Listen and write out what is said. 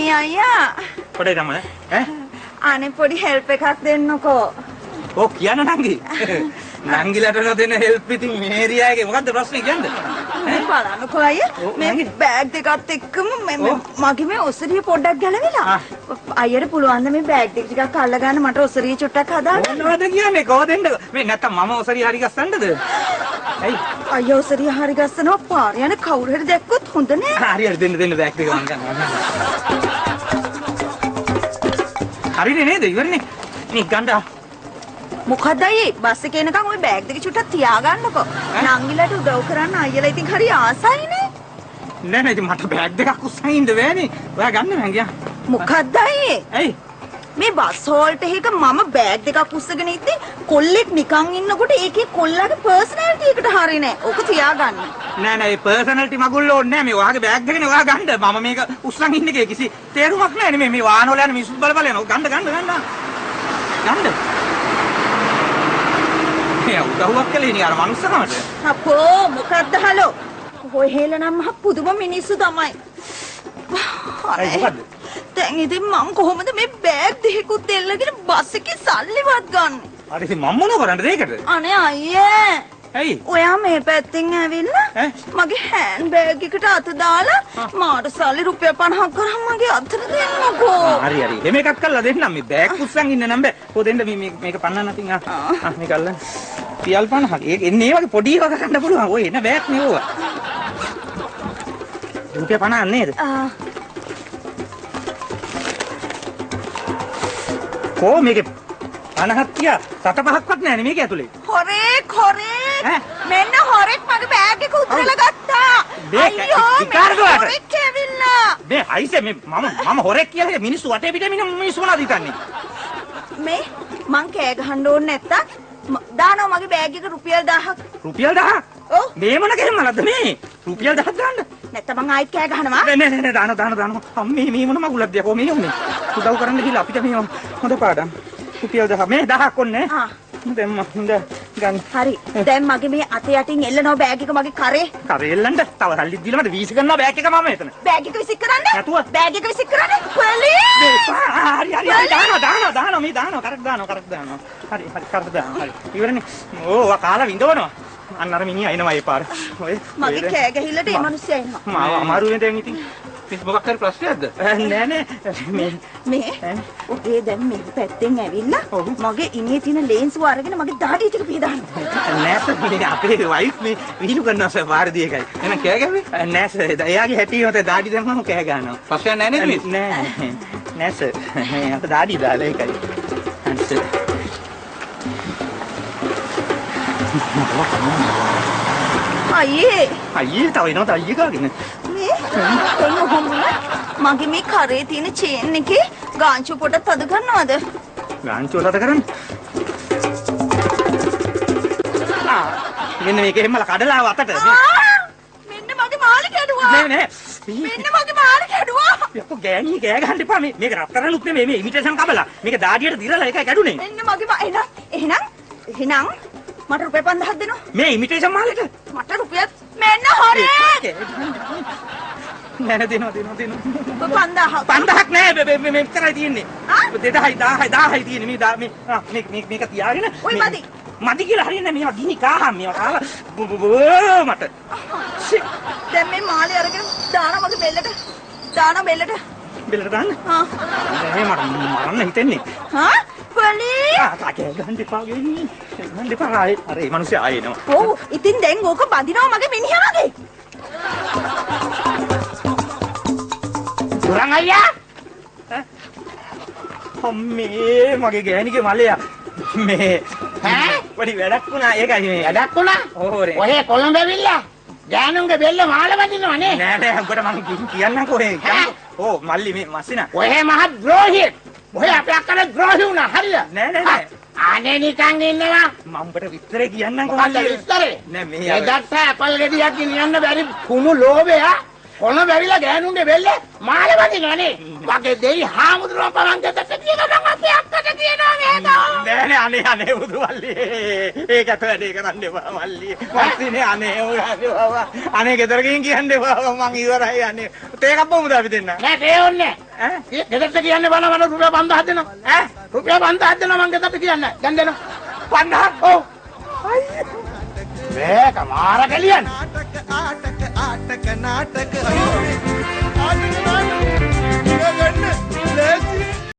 මේ අයියා පොඩේ තමයි ඈ අනේ පොඩි හෙල්ප් එකක් දෙන්නකෝ. ඔව් කියන්න නංගි. නංගිලට දෙන හෙල්ප් ඉතින් මේරියාගේ මොකද්ද ප්‍රශ්නේ කියන්නේ? මේ බලන්නකෝ අයියා මේ බෑග් දෙකත් එක්කම මගේ මේ ඔසරිය පොඩ්ඩක් ගැලවිලා. අයියට පුළුවන් ද මේ බෑග් දෙක ටිකක් අල්ල ගන්න මට ඔසරිය චුට්ටක් හදාගන්න. මොනවද කියන්නේ කොහෙන්ද මේ නැත්තම් මම ඔසරිය හරි ගස්සන්නද? ඇයි? අයියා ඔසරිය හරි ගස්සනවා පාර යන කවුරු හරි දැක්කොත් හොඳ නෑ. හරියට දෙන්න බෑග් දෙක මං ගන්නවා. හරිනේ නේද ඉවරනේ. මේ ගන්න මොකද අයියේ බස් එකේ එනකන් ওই බෑග් දෙක චුට්ටක් තියාගන්නකෝ. නංගිලට උදව් කරන්න අයියලා ඉතින් හරි ආසයිනේ. නෑ ඉතින් මට බෑග් දෙකක් උස්සන් ඉන්න බෑනේ. ඔයා ගන්න මං ගියා. මොකද අයියේ? ඇයි? මේ බස් හෝල්ට් එකක මම බෑග් දෙකක් උස්සගෙන ඉද්දි කොල්ලෙක් නිකන් ඉන්නකොට ඒකේ කොල්ලාගේ පර්සනැලිටි එකට හරිනේ නෑ. ඕක තියාගන්න. නෑ මේ පර්සනැලිටි මගුල්ල ඕනේ නෑ. මේ ඔයාගේ බෑග් එකනේ ඔයා ගන්න. මම මේක උස්සන් ඉන්න එකේ කිසි තේරුමක් නෑ නේ. මේ වාහන වල යන මිනිස්සු බල යනවා. ගන්න. ගන්න. මේ උදව්වක් කළේ නේ අර මනුස්සකමට. අපෝ මොකද්ද හලෝ? ඔය හේලනම් මහ පුදුම මිනිස්සු තමයි. අය මොකද්ද? දැන් ඉතින් මම කොහොමද මේ බෑග් දෙකකුත් එල්ලගෙන බස් එකේ සල්ලිවත් ගන්න? අර ඉතින් මම මොනව කරන්නද ඒකට? අනේ අයියේ. ඇයි? ඔයා මේ පැත්තෙන් ඇවිල්ලා මගේ හෑන්ඩ් බෑග් එකට අත දාලා මාට සල්ලි රුපියල් 50ක් කරන් මගේ අතට දෙන්නකෝ. හරි. එහෙම එකක් කළා දෙන්නම් මේ බෑග් උස්සන් ඉන්න නම් බෑ. කො දෙන්න මේක පන්නන්න තින් මේක අල්ලන්න. රුපියල් 50ක්. ඒක එන්නේ වගේ පොඩි එකක් ගන්න පුළුවන්. ඔය එන බෑග් නේ ඕවා. රුපියල් 50ක් නේද? කො මේක 50ක් තියා 7-5ක්වත් නැහැ නේ මේක ඇතුලේ. හොරෙක් මෙන්න හොරෙක් මගේ බෑග් එක උතුරලා ගත්තා. අයියෝ හොරෙක් ඇවිල්ලා. මේ අයිසේ මම හොරෙක් කියලා මිනිස්සු වටේ පිට මිනිස්සු මොනවද හිතන්නේ? මේ මං කෑ ගහන්න ඕනේ නැත්තම් දානවා මගේ බෑග් එක රුපියල් 1000ක්. රුපියල් 1000ක්? ඔව්. මේ මොන කෙරෙන්නලද මේ? රුපියල් 1000ක් ගන්න. නැත්තම් මං ආයෙත් කෑ ගහනවා. නෑ දාන. අම්මේ මේ මොන මගුලක්ද යකෝ මේ උන්නේ. උදව් කරන්න ගිහලා අපිට මේ හොඳ පාඩම්. රුපියල් 1000 මේ 1000ක් ඔන්නේ. දැන් මම ගන්න. හරි. දැන් මගේ මේ අත යටින් එල්ලනවා බෑග් එක මගේ කරේ. කරේ එල්ලන්න. තව සල්ලි දීලා මට වීසි කරනවා බෑග් එක මම මෙතන. බෑග් එක විසික් කරන්න. නැතුව. බෑග් එක විසික් කරන්න. පොලිස්. හරි දානවා මේ දානවා කරක් දානවා. හරි කරක් දානවා. හරි. ඉවරනේ. ඕවා කාලා විඳවනවා. අන්න අර මිනිහා එනවා ඒ පාර. ඔය මගේ කෑ ගහිල්ලට ඒ මිනිස්සයා එනවා. මාව අමාරුවෙන් දැන් ඉතින් මොකක් හරි ප්‍රශ්නයක්ද? නෑ මේ ඔබේ දැන් මේ පැත්තෙන් ඇවිල්ලා මගේ ඉනේ තියෙන ලේන්සුව අරගෙන මගේ දාඩිය ටික පීදානවා. නෑ සර් අපේ වයිෆ් මේ විහිළු කරනවා සර් වාරදී එකයි. එහෙනම් කෑ ගැහුවේ? නෑ සර් එයාගේ හැටි මත දාඩි දැම්මම කෑ ගන්නවා. ප්‍රශ්නයක් නෑ නේද මිස්? නෑ සර්. අප දාඩි දාලා ඒකයි. අන්සර් අයියේ තව එනවා අයියේ ගාගෙන මගේ මේ කරේ තියෙන චේන් එකේ ගාංචු පොටත් අද ගන්නවද? ගාංචු වලට කරන්නේ? මෙන්න මේක එහෙමල කඩලා ආව අතට. මෙන්න මගේ මාළි කැඩුවා. නෑ මෙන්න මගේ මාළි කැඩුවා. යකෝ ගෑණි කෑ ගහන්න එපා මේක රත්තරන්ුත් නෙමෙයි මේ ඉමිටේෂන් කබලා. මේක දාඩියට දිරලා එකයි කැඩුනේ. මෙන්න මගේ එහෙනම් මට රුපියල් 5000ක් දෙනවා. මේ ඉමිටේෂන් මාළේට මට රුපියල් මෙන්න හොරේ. නෑ දෙනවා. 5000ක් නෑ මේ විතරයි තියෙන්නේ. 2000යි තියෙන්නේ මේක තියාගෙන ඔය මදි කියලා හරියන්නේ මේවා ගිනි කාහම් මේවා කාලා මට දැන් මේ මාළි අරගෙන දානවා මගේ බෙල්ලට දාන්න මට මරන්න හිතෙන්නේ පොලිස් තාකේ ගන්න දෙපා අර ඒ මිනිස්සු ආයෙනවා. ඔව් ඉතින් දැන් ඕක බඳිනවා මගේ මිනිහා වගේ. දුරන් අයියා අම්මේ මගේ ගෑණිගේ මලයා මේ වැඩි වැඩක් වුණා ඒකයි මේ වැඩක් වුණා ඔය කොළඹ ඇවිල්ලා ගෑනුන්ගේ බෙල්ල මාල වදිනවා නේ නෑ උඹට මම කියන්නකෝ ඕ මල්ලි මේ මස්සිනා ඔය මහ ද්‍රෝහියෙක් ඔය අපේ අක්කට ද්‍රෝහි වුණා හරිද නෑ අනේ නිකන් ඉන්නවා මම උඹට විස්තරේ කියන්නකෝ මල්ලි විස්තරේ නෑ මේ එදත් ඇපල් ගෙඩියක් ගෙනියන්න බැරි කුණු ලෝභයා කොළඹ ඇවිල්ලා ගෑනුන්ගේ බෙල්ල මාල වදිනවා නේ මගේ දෙයි හාමුදුරුවෝ පවන් ගෙදරට කියලා නම් අපේ අක්කට කියනවා මේක. නෑ අනේ බුදු මල්ලි. ඒකට වැඩේ කරන්න එපා මල්ලි. මස්සිනේ අනේ අනේ ගෙදර ගිහින් කියන්න එපා මං ඉවරයි අනේ. තේකක් බොමුද අපි දෙන්න? නෑ තේ ඕනේ. ඈ ගෙදරට කියන්නේ බලන්න රුපියල් 5000 දෙනවා. ඈ රුපියල් 5000 දෙනවා මං ගෙදරට කියන්නේ. දැන් දෙනවා. 5000. ඔව්. මේක මාර කෙලියන්. नाटक नाटक